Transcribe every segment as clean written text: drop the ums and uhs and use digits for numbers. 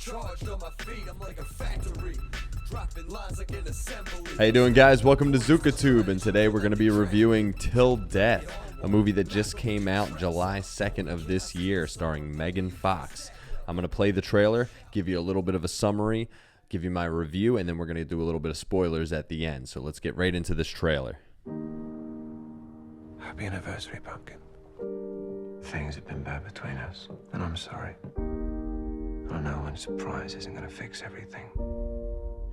charged on my feet, I'm like a factory. Dropping lines like an assembly. How you doing, guys? Welcome to ZukaTube, and today we're going to be reviewing Till Death, a movie that just came out July 2nd of this year, starring Megan Fox. I'm going to play the trailer, give you a little bit of a summary, give you my review, and then we're going to do a little bit of spoilers at the end. So let's get right into this trailer. Happy anniversary, Pumpkin. Things have been bad between us, and I'm sorry. I know one surprise isn't going to fix everything.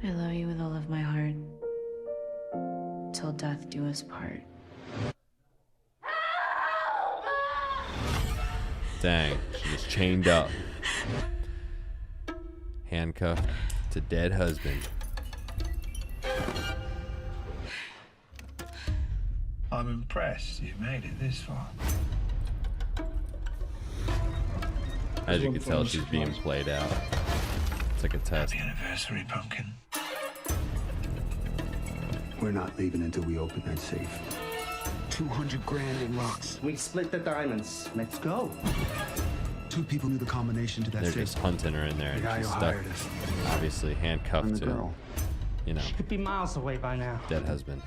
I love you with all of my heart. Till death do us part. Dang, she was chained up. Handcuffed to dead husband. I'm impressed you've made it this far. As you can tell, she's being played out. It's like a test. Happy anniversary, Pumpkin. We're not leaving until we open that safe. 200 grand in rocks. We split the diamonds. Let's go. Two people knew the combination to that They're safe. just hunting her in there, The and guy she's who stuck, hired us. obviously And handcuffed the to, girl. you know, She could be miles away by now. dead husband.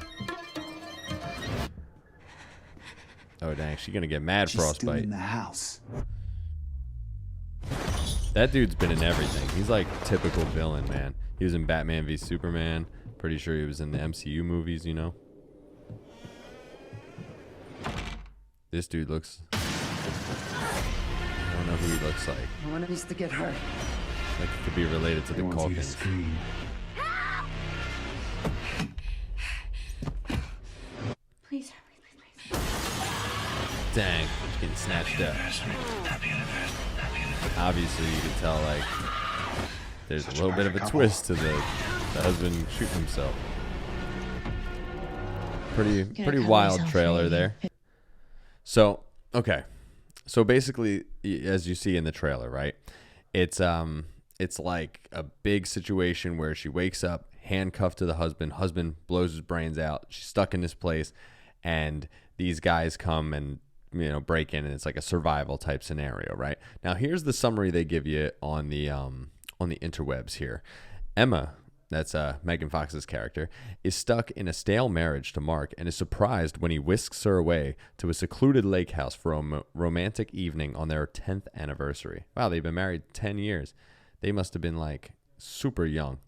Oh dang, she's gonna get mad She's still frostbite. in the house. That dude's been in everything. He's like typical villain, man. He was in Batman v Superman. Pretty sure he was in the MCU movies, you know. This dude looks... I don't know who he looks like. No one needs to get hurt. Like he could be related to the They want you to Culkins. scream. Please, please. Dang, she's getting snatched up. Happy anniversary. Happy anniversary. Obviously, you can tell like there's a little bit of a twist to the husband shooting himself. Pretty Gotta cover wild yourself, trailer maybe. there. So okay, so basically, as you see in the trailer, right? It's like a big situation where she wakes up handcuffed to the husband. Husband blows his brains out. She's stuck in this place, and these guys come and break in, and it's like a survival type scenario, right? Now here's the summary they give you on the interwebs here. Emma, that's Megan Fox's character, is stuck in a stale marriage to Mark and is surprised when he whisks her away to a secluded lake house for a romantic evening on their 10th anniversary. Wow, they've been married 10 years. They must have been like super young.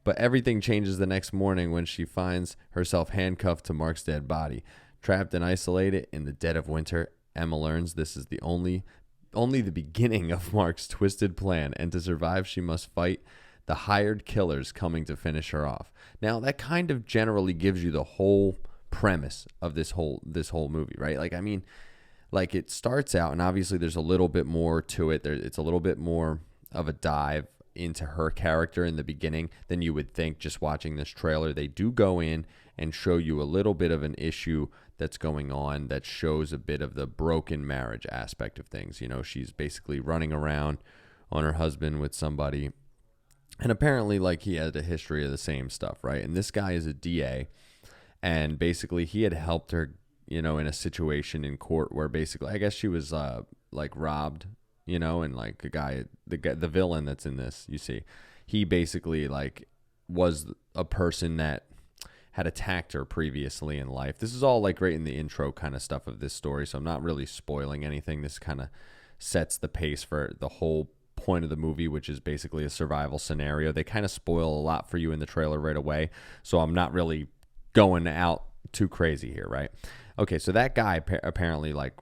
But everything changes the next morning when she finds herself handcuffed to Mark's dead body. Trapped and isolated in the dead of winter, Emma learns this is only the beginning of Mark's twisted plan, and to survive she must fight the hired killers coming to finish her off. Now that kind of generally gives you the whole premise of this whole movie, right? Like, I mean, like it starts out, and obviously there's a little bit more to it. It's a little bit more of a dive into her character in the beginning than you would think just watching this trailer. They do go in and show you a little bit of an issue that's going on that shows a bit of the broken marriage aspect of things. She's basically running around on her husband with somebody, and apparently like he had a history of the same stuff, right? And this guy is a DA, and basically he had helped her, in a situation in court where basically I guess she was like robbed, and like the villain that's in this, you see, he basically like was a person that had attacked her previously in life. This is all like right in the intro kind of stuff of this story, so I'm not really spoiling anything. This kind of sets the pace for the whole point of the movie, which is basically a survival scenario. They kind of spoil a lot for you in the trailer right away, so I'm not really going out too crazy here, right? Okay, so that guy apparently like,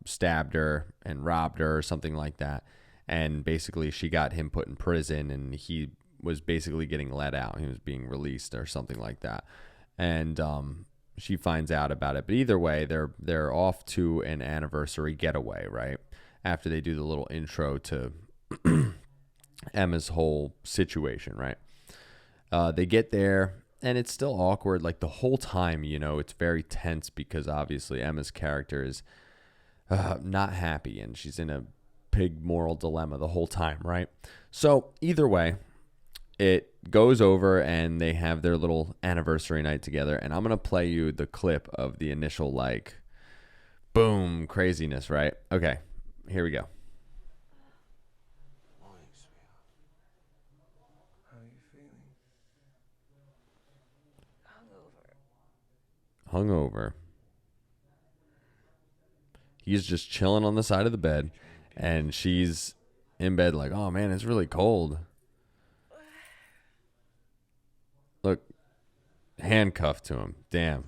stabbed her and robbed her or something like that, and basically she got him put in prison, and he was basically getting let out. He was being released or something like that, and she finds out about it. But either way, they're off to an anniversary getaway, right? After they do the little intro to Emma's whole situation, right? They get there, and it's still awkward. Like the whole time, it's very tense because obviously Emma's character is not happy, and she's in a big moral dilemma the whole time, right? So either way, it goes over and they have their little anniversary night together, and I'm going to play you the clip of the initial like boom craziness, right? Okay, here we go. Morning, sweetheart. hungover. He's just chilling on the side of the bed, and she's in bed like, oh man, it's really cold. Look, handcuffed to him. Damn.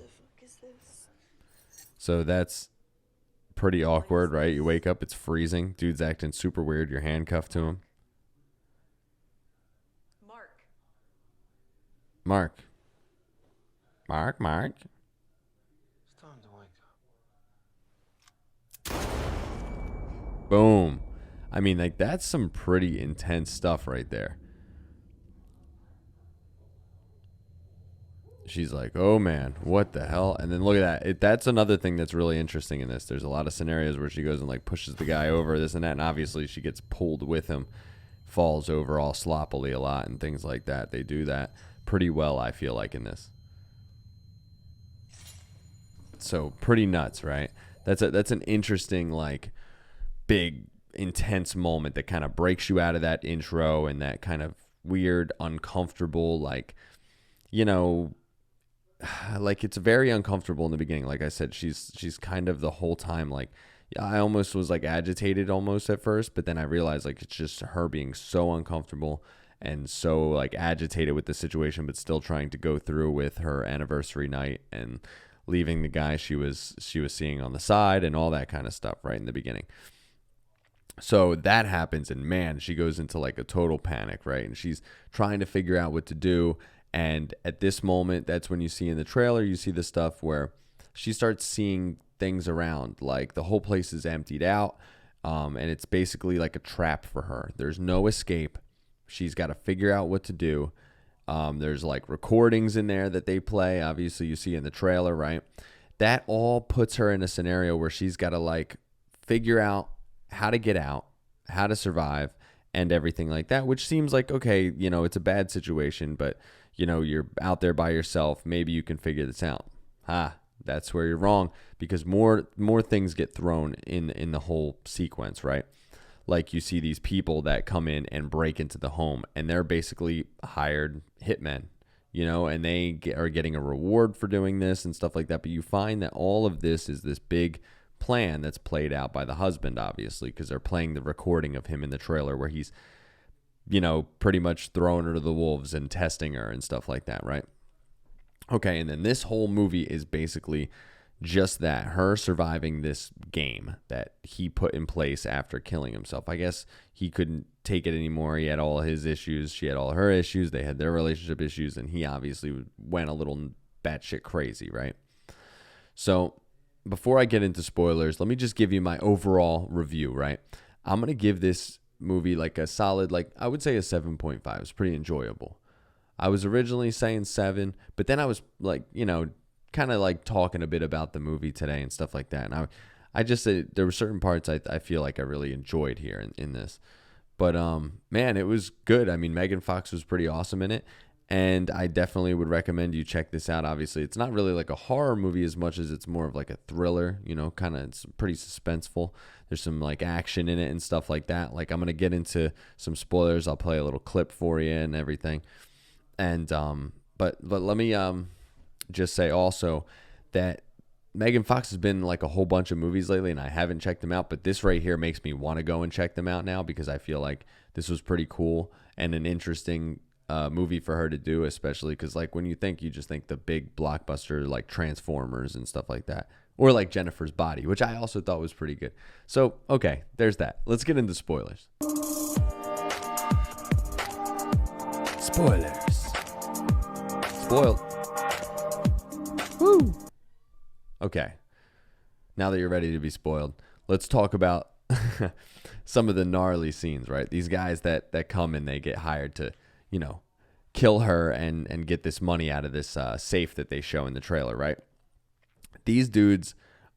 So that's pretty awkward, right? You wake up, it's freezing. Dude's acting super weird. You're handcuffed to him. Mark. Mark. It's time to wake up. Boom. I mean, like, that's some pretty intense stuff right there. She's like, oh man, what the hell? And then look at that. That's another thing that's really interesting in this. There's a lot of scenarios where she goes and like pushes the guy over, this and that, and obviously she gets pulled with him, falls over all sloppily a lot and things like that. They do that pretty well, I feel like, in this. So pretty nuts, right? That's an interesting, like, big, intense moment that kind of breaks you out of that intro and that kind of weird, uncomfortable, like, you know, like, it's very uncomfortable in the beginning. Like I said, she's kind of the whole time, like, I almost was like agitated almost at first, but then I realized, like, it's just her being so uncomfortable and so, like, agitated with the situation, but still trying to go through with her anniversary night and leaving the guy she was seeing on the side and all that kind of stuff right in the beginning. So that happens, and man, she goes into like a total panic, right? And she's trying to figure out what to do. And at this moment, that's when you see in the trailer, you see the stuff where she starts seeing things around, like the whole place is emptied out, and it's basically like a trap for her. There's no escape. She's got to figure out what to do. There's like recordings in there that they play. Obviously, you see in the trailer, right? That all puts her in a scenario where she's got to like figure out how to get out, how to survive, and everything like that, which seems like, okay, you know, it's a bad situation, but, you know, you're out there by yourself. Maybe you can figure this out. That's where you're wrong, because more things get thrown in the whole sequence, right? Like, you see these people that come in and break into the home, and they're basically hired hitmen, you know, and they are getting a reward for doing this and stuff like that. But you find that all of this is this big plan that's played out by the husband, obviously, because they're playing the recording of him in the trailer where he's, you know, pretty much throwing her to the wolves and testing her and stuff like that, right? Okay, and then this whole movie is basically just that, her surviving this game that he put in place after killing himself. I guess he couldn't take it anymore. He had all his issues. She had all her issues. They had their relationship issues, and he obviously went a little batshit crazy, right? So before I get into spoilers, let me just give you my overall review, right? I'm going to give this movie like a solid, like, I would say a 7.5. It's pretty enjoyable. I was originally saying 7, but then I was like, you know, kind of like talking a bit about the movie today and stuff like that. And I just said there were certain parts I feel like I really enjoyed here in this. But man, it was good. I mean, Megan Fox was pretty awesome in it. And I definitely would recommend you check this out. Obviously, it's not really like a horror movie as much as it's more of like a thriller, you know, kind of, it's pretty suspenseful. There's some like action in it and stuff like that. Like, I'm going to get into some spoilers. I'll play a little clip for you and everything. And, but let me just say also that Megan Fox has been in like a whole bunch of movies lately, and I haven't checked them out, but this right here makes me want to go and check them out now, because I feel like this was pretty cool and an interesting movie for her to do, especially because, like, when you just think the big blockbuster like Transformers and stuff like that, or like Jennifer's Body, which I also thought was pretty good. So, okay, there's that. Let's get into spoilers. Spoilers. Spoiled. Woo. Okay. Now that you're ready to be spoiled, let's talk about some of the gnarly scenes, right? These guys that come and they get hired to, you know, kill her and get this money out of this safe that they show in the trailer, right? These dudes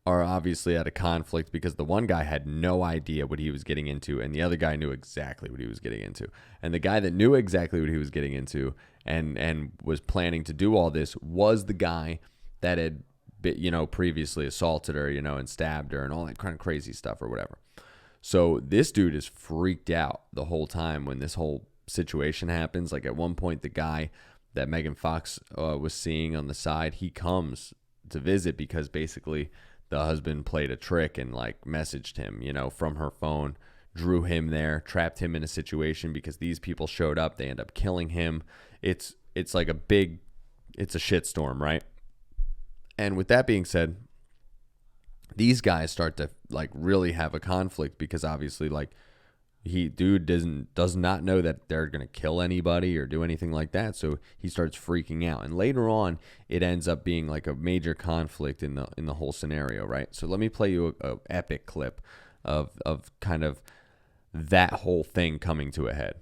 are obviously at a conflict because the one guy had no idea what he was getting into, and the other guy knew exactly what he was getting into. And the guy that knew exactly what he was getting into and was planning to do all this was the guy that had, you know, previously assaulted her, you know, and stabbed her and all that kind of crazy stuff or whatever. So this dude is freaked out the whole time when this whole situation happens. Like, at one point, the guy that Megan Fox was seeing on the side, he comes to visit because basically the husband played a trick and like messaged him, you know, from her phone, drew him there, trapped him in a situation because these people showed up. They end up killing him. It's like it's a shitstorm, right? And with that being said, these guys start to like really have a conflict because obviously like does not know that they're going to kill anybody or do anything like that. So he starts freaking out. And later on, it ends up being like a major conflict in the whole scenario, right? So let me play you a epic clip of kind of that whole thing coming to a head.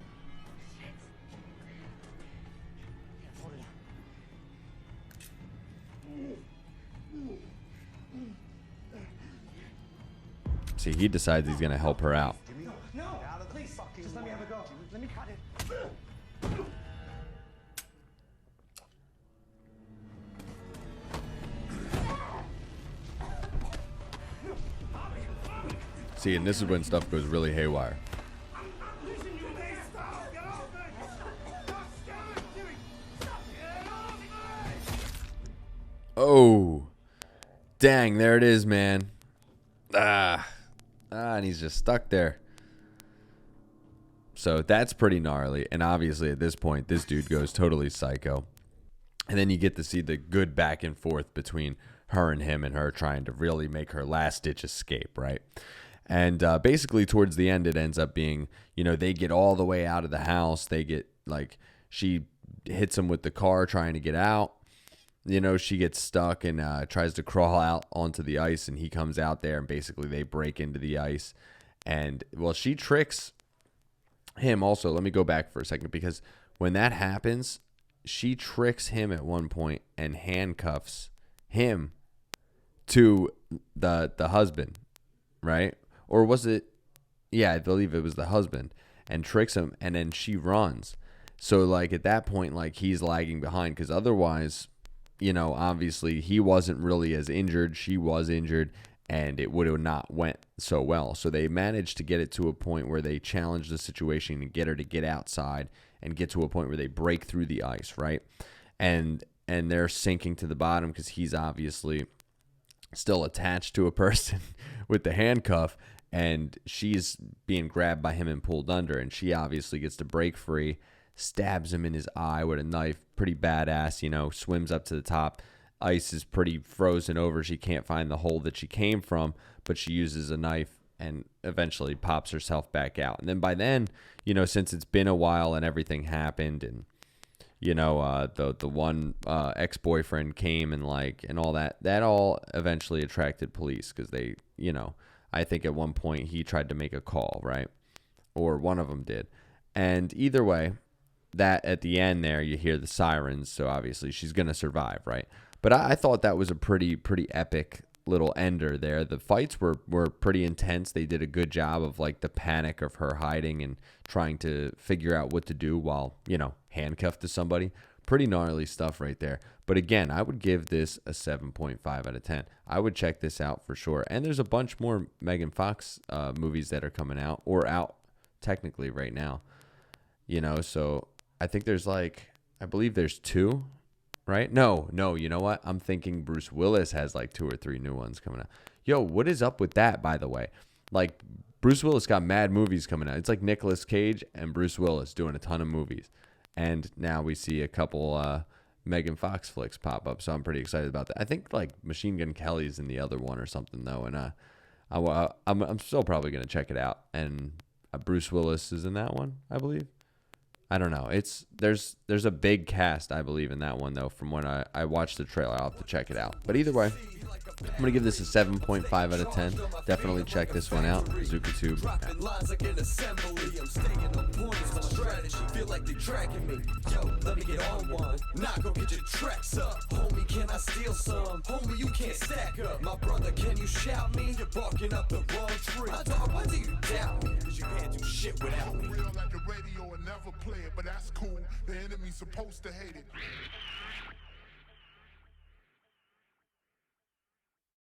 See, he decides he's going to help her out. No, please, just let me have a go. Let me cut it. See, and this is when stuff goes really haywire. Oh, dang, there it is, man. And he's just stuck there. So that's pretty gnarly. And obviously at this point, this dude goes totally psycho. And then you get to see the good back and forth between her and him and her trying to really make her last ditch escape, right? And basically towards the end, it ends up being, you know, they get all the way out of the house. They get like, she hits him with the car trying to get out. You know, she gets stuck and tries to crawl out onto the ice, and he comes out there, and basically they break into the ice. And, well, she tricks him also. Let me go back for a second, because when that happens, she tricks him at one point and handcuffs him to the husband, right? Or was it? Yeah, I believe it was the husband, and tricks him, and then she runs. So, like, at that point, like, he's lagging behind, because otherwise, you know, obviously he wasn't really as injured. She was injured, and it would have not went so well. So they managed to get it to a point where they challenge the situation and get her to get outside and get to a point where they break through the ice, right? And they're sinking to the bottom because he's obviously still attached to a person with the handcuff, and she's being grabbed by him and pulled under, and she obviously gets to break free, stabs him in his eye with a knife, pretty badass, you know, swims up to the top. Ice is pretty frozen over. She can't find the hole that she came from, but she uses a knife and eventually pops herself back out. And then by then, you know, since it's been a while and everything happened, and, you know, the one ex-boyfriend came and all that all eventually attracted police because they, you know, I think at one point he tried to make a call, right? Or one of them did. And either way, that at the end there, you hear the sirens, so obviously she's going to survive, right? But I thought that was a pretty epic little ender there. The fights were pretty intense. They did a good job of, like, the panic of her hiding and trying to figure out what to do while, you know, handcuffed to somebody. Pretty gnarly stuff right there. But again, I would give this a 7.5 out of 10. I would check this out for sure. And there's a bunch more Megan Fox movies that are coming out, or out technically right now. You know, so I think there's I believe there's 2, right? No, you know what? I'm thinking Bruce Willis has like 2 or 3 new ones coming out. Yo, what is up with that, by the way? Like, Bruce Willis got mad movies coming out. It's like Nicolas Cage and Bruce Willis doing a ton of movies. And now we see a couple Megan Fox flicks pop up, so I'm pretty excited about that. I think like Machine Gun Kelly's in the other one or something though, and I'm still probably gonna check it out. And Bruce Willis is in that one, I believe. I don't know. There's a big cast, I believe, in that one though. From when I watched the trailer, I'll have to check it out. But either way, I'm gonna give this a 7.5 out of 10. Definitely check this one out. ZukaTube. Dropping lines like an assembly. I'm staying on point. It's my strategy. Feel like they tracking me. Yo, let me get on one. Nah, go get your tracks up. Homie, can I steal some? Homie, you can't stack up. My brother, can you shout me? You're barking up the wrong tree. My dog, why do you doubt me? Cause you can't do shit without me. Real at the radio and never play it, but that's cool. The enemy's supposed to hate it.